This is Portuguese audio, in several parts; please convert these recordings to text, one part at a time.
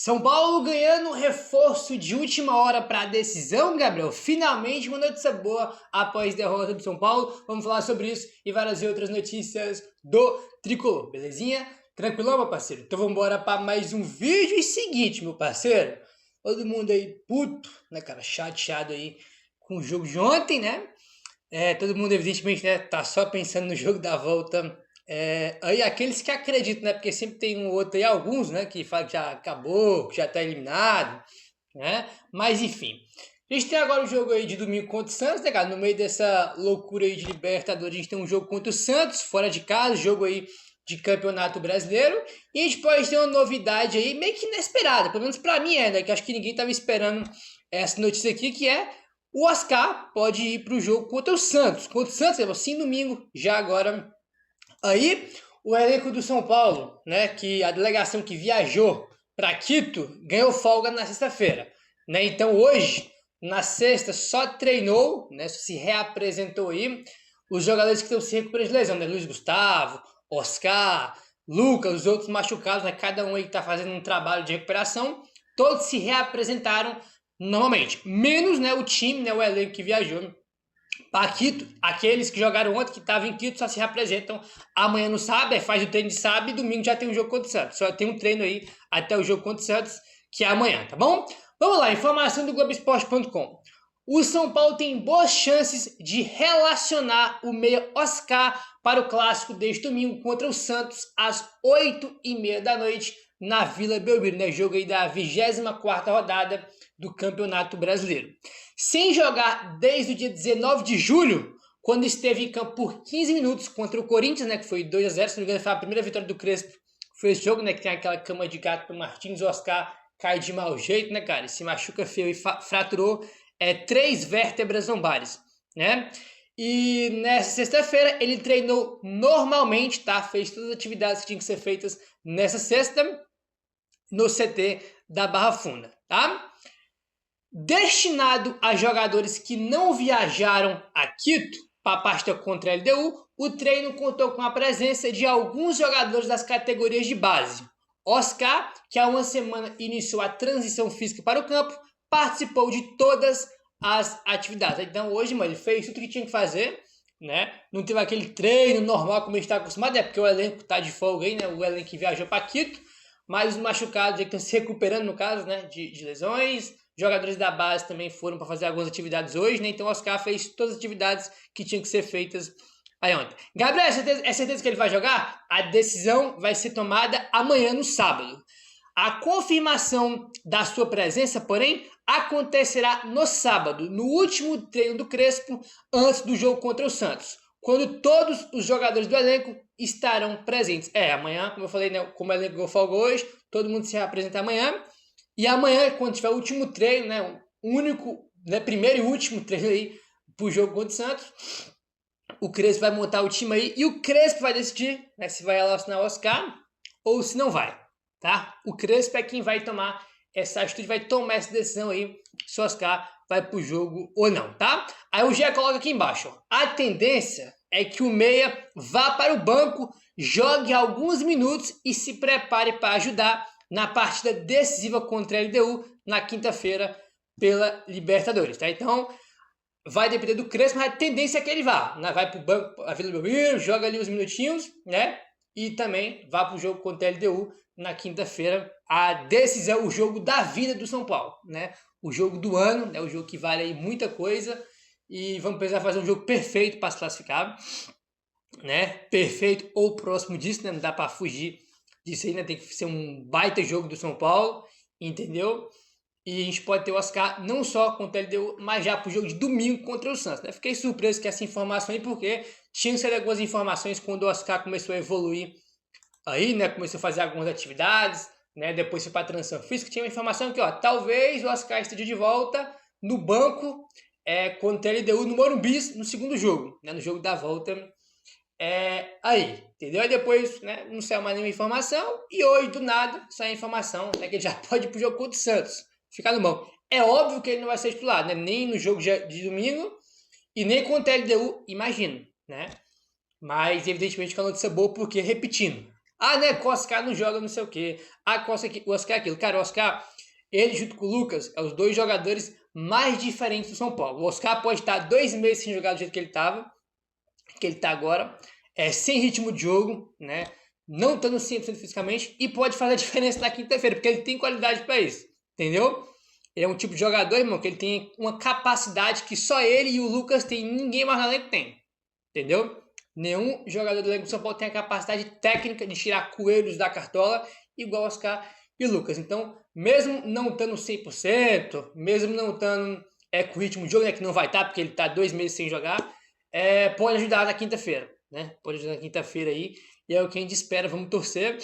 São Paulo ganhando reforço de última hora para a decisão, Gabriel. Finalmente uma notícia boa após a derrota do São Paulo. Vamos falar sobre isso e várias outras notícias do Tricolor, belezinha? Tranquilão, meu parceiro? Então vamos embora para mais um vídeo. E seguinte, meu parceiro, todo mundo aí puto, né, cara, chateado aí com o jogo de ontem, né? Todo mundo evidentemente, né, tá só pensando no jogo da volta. Aí aqueles que acreditam, né? Porque sempre tem um outro aí, alguns, né? Que falam que já acabou, que já tá eliminado, né? Mas enfim. A gente tem agora o jogo aí de domingo contra o Santos, né, cara? No meio dessa loucura aí de Libertadores, a gente tem um jogo contra o Santos, fora de casa, jogo aí de Campeonato Brasileiro. E a gente pode ter uma novidade aí, meio que inesperada, pelo menos pra mim né? Que acho que ninguém tava esperando essa notícia aqui, que é o Oscar pode ir pro jogo contra o Santos. Contra o Santos, sim, domingo, já agora. Aí, o elenco do São Paulo, né, que a delegação que viajou para Quito, ganhou folga na sexta-feira, né? Então, hoje, na sexta, só treinou, né, se reapresentou aí os jogadores que estão se recuperando de lesão, né? Luiz Gustavo, Oscar, Lucas, os outros machucados, né? Cada um aí que está fazendo um trabalho de recuperação, todos se reapresentaram normalmente, menos, né, o time, né, o elenco que viajou para Quito. Aqueles que jogaram ontem, que estavam em Quito, só se representam amanhã no sábado, faz o treino de sábado e domingo já tem um jogo contra o Santos. Só tem um treino aí até o jogo contra o Santos, que é amanhã, tá bom? Vamos lá, informação do Globoesporte.com. O São Paulo tem boas chances de relacionar o meia Oscar para o clássico deste domingo contra o Santos às 8h30 da noite na Vila Belmiro, né? Jogo aí da 24ª rodada do Campeonato Brasileiro. Sem jogar desde o dia 19 de julho, quando esteve em campo por 15 minutos contra o Corinthians, né, que foi 2-0, se não me engano, foi a primeira vitória do Crespo. Foi esse jogo, né, que tem aquela cama de gato do Martins. O Oscar cai de mau jeito, né, cara? Se machuca feio e fraturou 3 vértebras lombares, né? E nessa sexta-feira ele treinou normalmente, tá? Fez todas as atividades que tinham que ser feitas nessa sexta no CT da Barra Funda, tá? Destinado a jogadores que não viajaram a Quito para a partida contra a LDU, o treino contou com a presença de alguns jogadores das categorias de base. Oscar, que há uma semana iniciou a transição física para o campo, participou de todas as atividades. Então hoje, mano, ele fez tudo que tinha que fazer, né? Não teve aquele treino normal como a gente está acostumado, porque o elenco está de folga aí, né? O elenco que viajou para Quito, mas os machucados aí que estão se recuperando, no caso, né? De lesões. Jogadores da base também foram para fazer algumas atividades hoje, né? Então o Oscar fez todas as atividades que tinham que ser feitas aí ontem. Gabriel, é certeza que ele vai jogar? A decisão vai ser tomada amanhã, no sábado. A confirmação da sua presença, porém, acontecerá no sábado, no último treino do Crespo, antes do jogo contra o Santos, quando todos os jogadores do elenco estarão presentes. Amanhã, como eu falei, né, como o elenco folga hoje, todo mundo se apresenta amanhã. E amanhã, quando tiver o último treino, né, o único, né, primeiro e último treino aí pro jogo contra o Santos, o Crespo vai montar o time aí e o Crespo vai decidir, né, se vai relacionar o Oscar ou se não vai, tá? O Crespo é quem vai tomar essa atitude, vai tomar essa decisão aí, se o Oscar vai pro jogo ou não, tá? Aí o Gé coloca aqui embaixo, ó. A tendência é que o meia vá para o banco, jogue alguns minutos e se prepare para ajudar na partida decisiva contra a LDU na quinta-feira pela Libertadores, tá? Então, vai depender do Crespo, mas a tendência é que ele vá, né? Vai pro banco, a Vila Belmiro, joga ali uns minutinhos, né? E também vá pro jogo contra a LDU na quinta-feira, a decisão, o jogo da vida do São Paulo, né? O jogo do ano, né? O jogo que vale aí muita coisa e vamos precisar fazer um jogo perfeito para se classificar, né? Perfeito ou próximo disso, né? Não dá para fugir disso aí, né? Tem que ser um baita jogo do São Paulo, entendeu? E a gente pode ter o Oscar não só contra a LDU, mas já pro jogo de domingo contra o Santos, né? Fiquei surpreso com essa informação aí, porque tinha que ser algumas informações quando o Oscar começou a evoluir aí, né? Começou a fazer algumas atividades, né? Depois foi para a transição física, tinha uma informação que, ó, talvez o Oscar esteja de volta no banco contra a LDU no Morumbi no segundo jogo, né? No jogo da volta. Aí, entendeu? Aí depois, né, não saiu mais nenhuma informação e hoje, do nada, sai a informação, né, que ele já pode ir pro jogo contra o Santos, ficar no banco. É óbvio que ele não vai ser titular, né, nem no jogo de domingo e nem contra a LDU, imagino, né? Mas, evidentemente, que a notícia é boa porque, repetindo, Ah, né, que o Oscar não joga não sei o quê. Ah, que o Oscar é aquilo. Cara, o Oscar, ele junto com o Lucas, é os dois jogadores mais diferentes do São Paulo. O Oscar pode estar 2 meses sem jogar do jeito que ele estava, que ele está agora, sem ritmo de jogo, né? Não estando 100% fisicamente, e pode fazer a diferença na quinta-feira, porque ele tem qualidade para isso, entendeu? Ele é um tipo de jogador, irmão, que ele tem uma capacidade que só ele e o Lucas tem, ninguém mais no elenco tem, entendeu? Nenhum jogador do elenco do São Paulo tem a capacidade técnica de tirar coelhos da cartola igual Oscar e Lucas. Então, mesmo não estando 100%, mesmo não estando com o ritmo de jogo, né, que não vai estar, porque ele está 2 meses sem jogar, pode ajudar na quinta-feira, né? Pode ajudar na quinta-feira aí, e é o que a gente espera, vamos torcer,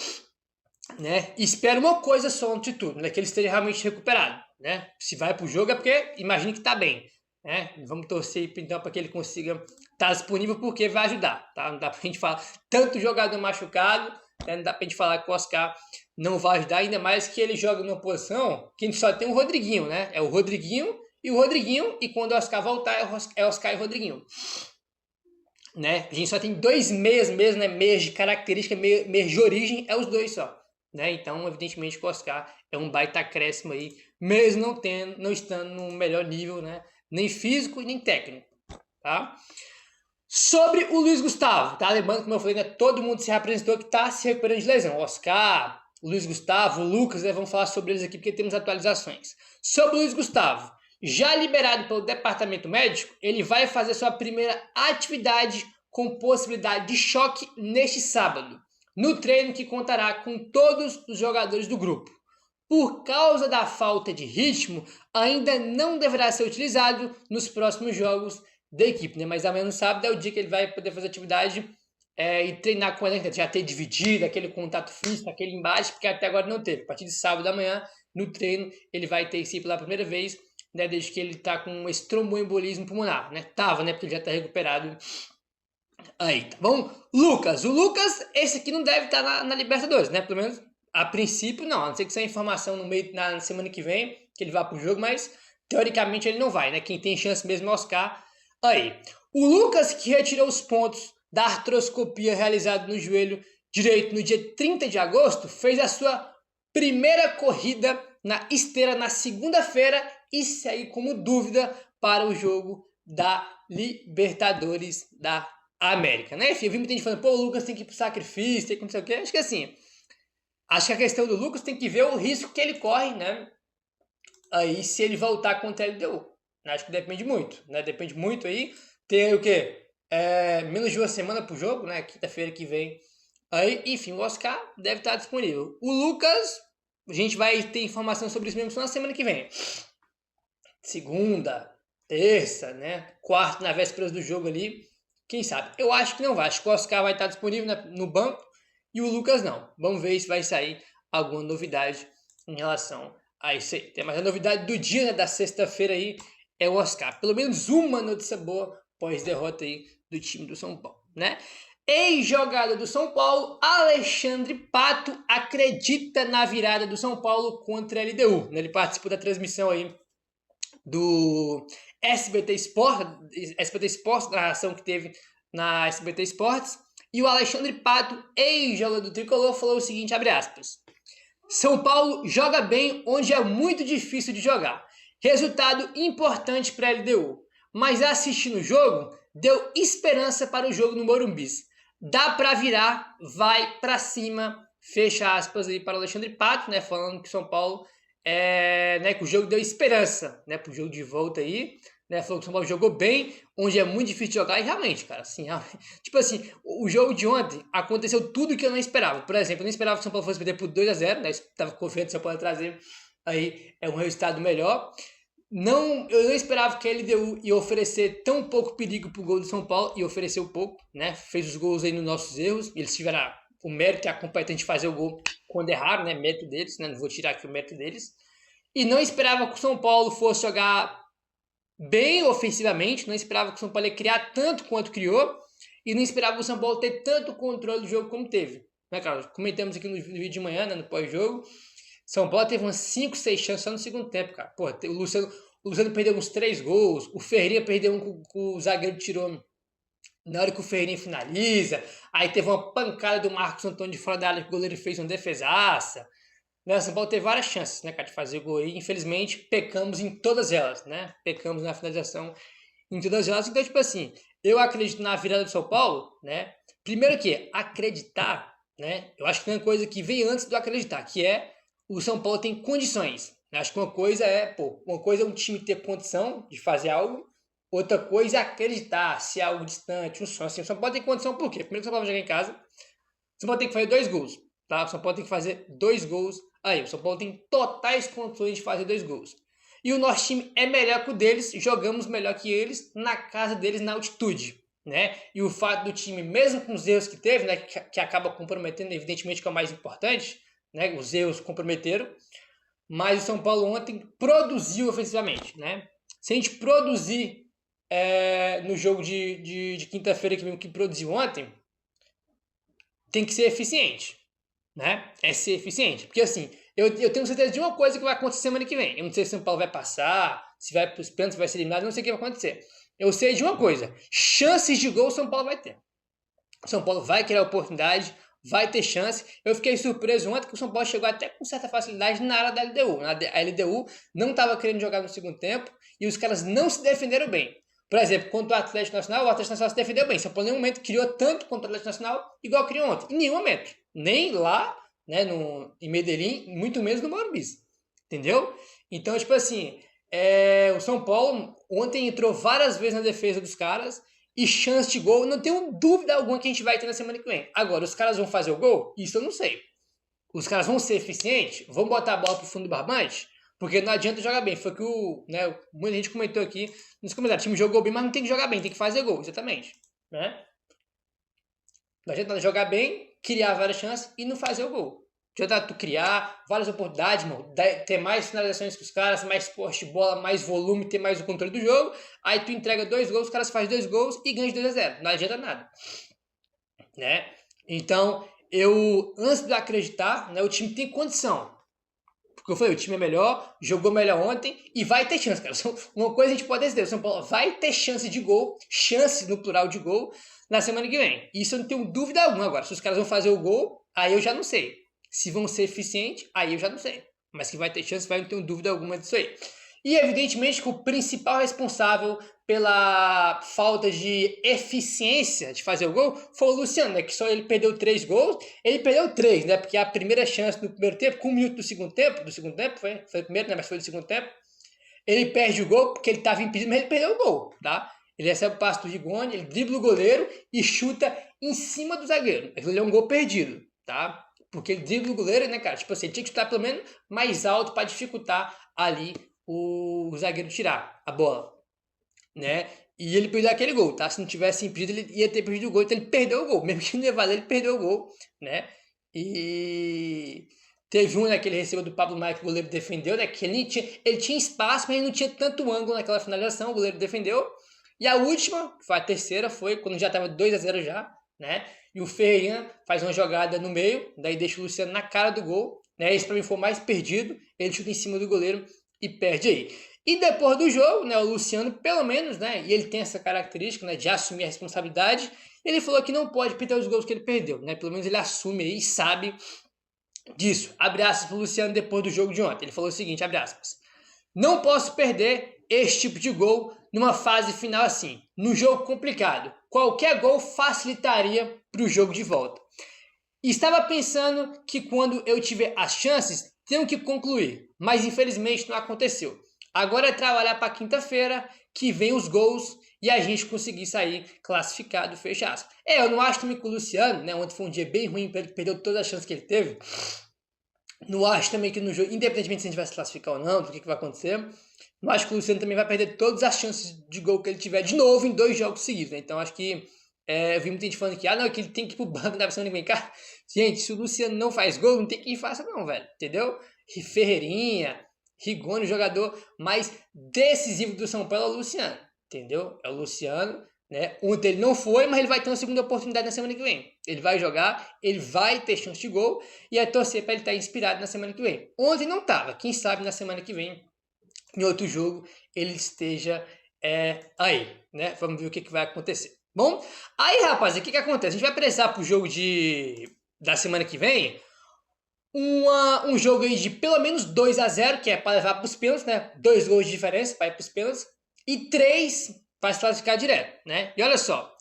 né? E espera uma coisa só antes de tudo, né? Que ele esteja realmente recuperado, né? Se vai pro jogo é porque imagina que tá bem, né? Vamos torcer então para que ele consiga estar disponível, porque vai ajudar, tá? Não dá pra gente falar tanto jogador machucado, né? Não dá pra gente falar que o Oscar não vai ajudar, ainda mais que ele joga numa posição que a gente só tem o Rodriguinho, né? É o Rodriguinho, e quando o Oscar voltar é Oscar e Rodriguinho, né? A gente só tem 2 meias mesmo, né? Meias de característica, meias de origem, é os dois só, né? Então, evidentemente, o Oscar é um baita acréscimo aí, mesmo não estando no melhor nível, né? Nem físico e nem técnico, tá? Sobre o Luiz Gustavo, tá? Lembrando, como eu falei, né? Todo mundo se representou que tá se recuperando de lesão. O Oscar, o Luiz Gustavo, o Lucas, né? Vamos falar sobre eles aqui porque temos atualizações. Sobre o Luiz Gustavo, já liberado pelo departamento médico, ele vai fazer sua primeira atividade com possibilidade de choque neste sábado, no treino que contará com todos os jogadores do grupo. Por causa da falta de ritmo, ainda não deverá ser utilizado nos próximos jogos da equipe, né? Mas amanhã no sábado é o dia que ele vai poder fazer atividade e treinar com a elenco, já ter dividido aquele contato físico, aquele embate, porque até agora não teve. A partir de sábado da manhã, no treino, ele vai ter sim pela primeira vez, né? Desde que ele está com esse tromboembolismo pulmonar, né? Tava, né? Porque ele já está recuperado. Aí, tá bom? Lucas, o Lucas, esse aqui não deve estar na Libertadores, né? Pelo menos a princípio não, a não ser que saia informação no meio na semana que vem, que ele vá pro jogo, mas teoricamente ele não vai, né? Quem tem chance mesmo é o Oscar. Aí, o Lucas, que retirou os pontos da artroscopia realizada no joelho direito no dia 30 de agosto, fez a sua primeira corrida na esteira na segunda-feira e segue como dúvida para o jogo da Libertadores da América, né? Enfim, eu vi muita gente falando, pô, o Lucas tem que ir pro sacrifício, tem que não sei o quê. Acho que assim, acho que a questão do Lucas tem que ver o risco que ele corre, né? Aí, se ele voltar contra a LDU. Acho que depende muito, né? Depende muito aí. Tem o quê? Menos de uma semana pro jogo, né? Quinta-feira que vem. Aí, enfim, o Oscar deve estar disponível. O Lucas, a gente vai ter informação sobre isso mesmo só na semana que vem. Segunda, terça, né? Quarta, na véspera do jogo ali. Quem sabe? Eu acho que não vai. Acho que o Oscar vai estar disponível no banco e o Lucas não. Vamos ver se vai sair alguma novidade em relação a isso aí. Tem mais a novidade do dia, né, da sexta-feira aí, é o Oscar. Pelo menos uma notícia boa pós-derrota aí do time do São Paulo, né? Ex-jogador do São Paulo, Alexandre Pato, acredita na virada do São Paulo contra a LDU. Ele participou da transmissão aí do SBT Esportes, narração que teve na SBT Esportes, e o Alexandre Pato, ex-jogador do Tricolor, falou o seguinte, abre aspas: São Paulo joga bem onde é muito difícil de jogar. Resultado importante para a LDU. Mas assistindo o jogo, deu esperança para o jogo no Morumbi. Dá para virar, vai para cima. Fecha aspas aí para o Alexandre Pato, né? Falando que São Paulo, né, que o jogo deu esperança, né? Para o jogo de volta aí. Né, falou que o São Paulo jogou bem, onde é muito difícil de jogar, e realmente, cara, assim, tipo assim, o jogo de ontem aconteceu tudo que eu não esperava. Por exemplo, eu não esperava que o São Paulo fosse perder por 2-0, né, estava confiante que o São Paulo ia trazer aí um resultado melhor. Eu não esperava que a LDU ia oferecer tão pouco perigo pro gol do São Paulo, e ofereceu pouco, né, fez os gols aí nos nossos erros, eles tiveram o mérito e a competência de fazer o gol quando erraram, né, mérito deles, né, não vou tirar aqui o mérito deles, e não esperava que o São Paulo fosse jogar bem ofensivamente, não esperava que o São Paulo ia criar tanto quanto criou, e não esperava que o São Paulo ter tanto controle do jogo como teve. Né, cara? Comentamos aqui no vídeo de manhã, né, no pós-jogo, São Paulo teve umas 5, 6 chances só no segundo tempo, cara. Pô, o Luciano perdeu uns 3 gols, o Ferreira perdeu um que o zagueiro tirou Na hora que o Ferreirinha finaliza, aí teve uma pancada do Marcos Antônio de fora da área que o goleiro fez uma defesaça. Né? O São Paulo teve várias chances, né, cara, de fazer gol e infelizmente pecamos em todas elas, né? Pecamos na finalização em todas elas. Então, tipo assim, eu acredito na virada do São Paulo, né? Primeiro que acreditar, né? Eu acho que tem uma coisa que vem antes do acreditar, que é o São Paulo tem condições. Acho que uma coisa é, uma coisa é um time ter condição de fazer algo, outra coisa é acreditar se é algo distante, um sonho. Assim, o São Paulo tem condição por quê? Primeiro que o São Paulo vai jogar em casa, o São Paulo tem que fazer 2 gols, tá? O São Paulo tem que fazer 2 gols. Aí, o São Paulo tem totais condições de fazer 2 gols. E o nosso time é melhor que o deles, jogamos melhor que eles na casa deles, na altitude, né? E o fato do time, mesmo com os erros que teve, né, que acaba comprometendo, evidentemente que é o mais importante, né? Os erros comprometeram, mas o São Paulo ontem produziu ofensivamente, né? Se a gente produzir no jogo de quinta-feira que produziu ontem, tem que ser eficiente, né? É ser eficiente. Porque assim, eu tenho certeza de uma coisa que vai acontecer semana que vem. Eu não sei se o São Paulo vai passar, se vai para os pênaltis, se vai ser eliminado, eu não sei o que vai acontecer. Eu sei de uma coisa, chances de gol o São Paulo vai ter. O São Paulo vai criar oportunidade, vai ter chance. Eu fiquei surpreso ontem que o São Paulo chegou até com certa facilidade na área da LDU. A LDU não estava querendo jogar no segundo tempo e os caras não se defenderam bem. Por exemplo, contra o Atlético Nacional, o Atlético Nacional se defendeu bem. São Paulo em nenhum momento criou tanto contra o Atlético Nacional igual criou ontem. Em nenhum momento. Nem lá, né, em Medellín, muito menos no Morumbi. Entendeu? Então, tipo assim, o São Paulo ontem entrou várias vezes na defesa dos caras e chance de gol, não tenho dúvida alguma que a gente vai ter na semana que vem. Agora, os caras vão fazer o gol? Isso eu não sei. Os caras vão ser eficientes? Vão botar a bola pro fundo do barbante? Porque não adianta jogar bem. Foi que muita gente comentou aqui nos comentários. O time jogou bem, mas não tem que jogar bem, tem que fazer gol, exatamente. Né? Não adianta jogar bem, criar várias chances e não fazer o gol. Não adianta tu criar várias oportunidades, mano, ter mais finalizações que os caras, mais poste de bola, mais volume, ter mais o controle do jogo. Aí tu entrega 2 gols, os caras fazem 2 gols e ganham de 2-0. Não adianta nada. Né? Então, antes de acreditar, né, o time tem condição. Porque eu falei, o time é melhor, jogou melhor ontem e vai ter chance, cara. Uma coisa a gente pode dizer, o São Paulo vai ter chance de gol, chance no plural de gol, na semana que vem. Isso eu não tenho dúvida alguma. Agora, se os caras vão fazer o gol, aí eu já não sei. Se vão ser eficientes, aí eu já não sei. Mas que vai ter chance, não tenho dúvida alguma disso aí. E evidentemente que o principal responsável pela falta de eficiência de fazer o gol foi o Luciano, né? Que só ele perdeu 3 gols. Ele perdeu 3, né? Porque a primeira chance no primeiro tempo, com 1 minuto do segundo tempo, foi o primeiro, né? Mas foi do segundo tempo. Ele perde o gol porque ele estava impedido, mas ele perdeu o gol, tá? Ele recebe o passe do Rigoni, ele dribla o goleiro e chuta em cima do zagueiro. Ele é um gol perdido, tá? Porque ele dribla o goleiro, né, cara? Tipo assim, ele tinha que chutar pelo menos mais alto para dificultar ali o zagueiro tirar a bola, né? E ele perdeu aquele gol, tá? Se não tivesse impedido, ele ia ter perdido o gol, então ele perdeu o gol. Mesmo que não ia valer, ele perdeu o gol, né? E teve um, né, que ele recebeu do Pablo Maia que o goleiro defendeu, né? Que ele tinha espaço, mas ele não tinha tanto ângulo naquela finalização, o goleiro defendeu. E a última, que foi a terceira, foi quando já tava 2-0 já, né? E o Ferreirinha faz uma jogada no meio, daí deixa o Luciano na cara do gol, né? Esse pra mim foi o mais perdido, ele chuta em cima do goleiro e perde aí. E depois do jogo, né, o Luciano, pelo menos, né, e ele tem essa característica, né, de assumir a responsabilidade, ele falou que não pode perder os gols que ele perdeu, né? Pelo menos ele assume aí e sabe disso. Abre aspas pro Luciano depois do jogo de ontem. Ele falou o seguinte, abre aspas: não posso perder esse tipo de gol numa fase final assim, num jogo complicado. Qualquer gol facilitaria para o jogo de volta. Estava pensando que quando eu tiver as chances, tenho que concluir, mas infelizmente não aconteceu. Agora é trabalhar para quinta-feira, que vem os gols e a gente conseguir sair classificado, fecha aspas. Eu não acho também que o Luciano, né, ontem foi um dia bem ruim para ele, perdeu todas as chances que ele teve. Não acho também que no jogo, independentemente se a gente vai se classificar ou não, do que vai acontecer, não acho que o Luciano também vai perder todas as chances de gol que ele tiver de novo em 2 jogos seguidos, né? Então acho que eu vi muita gente falando que, não, que ele tem que ir pro banco na semana que vem. Cara, gente, se o Luciano não faz gol, não tem quem faça não, velho, entendeu? Ferreirinha, Rigoni, o jogador mais decisivo do São Paulo é o Luciano, entendeu? É o Luciano, né? Ontem ele não foi, mas ele vai ter uma segunda oportunidade na semana que vem. Ele vai jogar, ele vai ter chance de gol e é torcer para ele estar inspirado na semana que vem. Ontem não estava, quem sabe na semana que vem, em outro jogo, ele esteja aí, né? Vamos ver o que vai acontecer. Bom, aí, rapaz, o que acontece? A gente vai precisar pro jogo da semana que vem um jogo aí de pelo menos 2-0, que é para levar para os pênaltis, né? 2 gols de diferença para ir para os pênaltis. E 3 para se classificar direto, né? E olha só,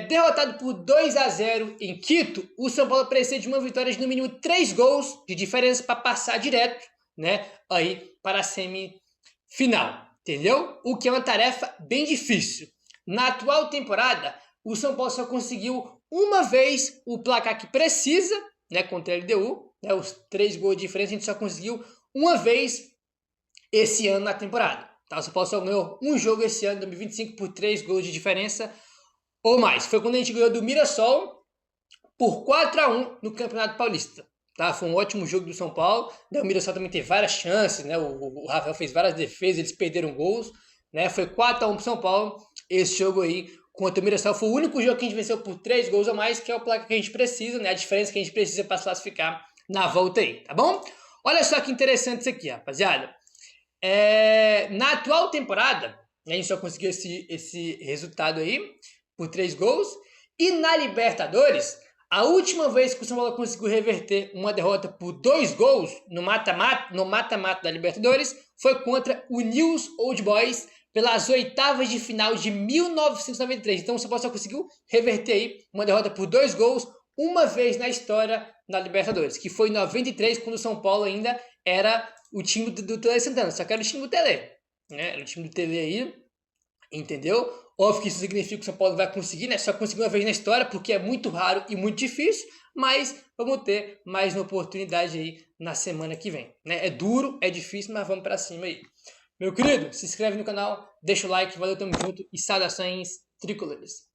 derrotado por 2-0 em Quito, o São Paulo precisa de uma vitória de no mínimo 3 gols de diferença para passar direto, né? Aí para a semifinal, entendeu? O que é uma tarefa bem difícil. Na atual temporada, o São Paulo só conseguiu uma vez o placar que precisa, né, contra a LDU, né, os 3 gols de diferença, a gente só conseguiu uma vez esse ano na temporada. Tá? O São Paulo só ganhou um jogo esse ano, 2025, por 3 gols de diferença ou mais. Foi quando a gente ganhou do Mirassol por 4-1 no Campeonato Paulista. Tá? Foi um ótimo jogo do São Paulo. O Mirassol também teve várias chances, né? O Rafael fez várias defesas, eles perderam gols. Né? Foi 4-1 pro São Paulo. Esse jogo aí contra o Mirassol foi o único jogo que a gente venceu por 3 gols ou mais, que é o placar que a gente precisa, né? A diferença que a gente precisa para se classificar na volta aí, tá bom? Olha só que interessante isso aqui, rapaziada. Na atual temporada, a gente só conseguiu esse resultado aí por 3 gols. E na Libertadores, a última vez que o São Paulo conseguiu reverter uma derrota por 2 gols no mata-mata da Libertadores foi contra o Newell's Old Boys pelas oitavas de final de 1993. Então o São Paulo só conseguiu reverter aí uma derrota por 2 gols uma vez na história da Libertadores, que foi em 93, quando o São Paulo ainda era o time do Tele Santana, só que era o time do Tele, né? Era o time do Tele aí, entendeu? Óbvio que isso significa que o São Paulo vai conseguir, né? Só conseguir uma vez na história, porque é muito raro e muito difícil, mas vamos ter mais uma oportunidade aí na semana que vem, né? É duro, é difícil, mas vamos pra cima aí. Meu querido, se inscreve no canal, deixa o like, valeu, tamo junto e saudações tricolores.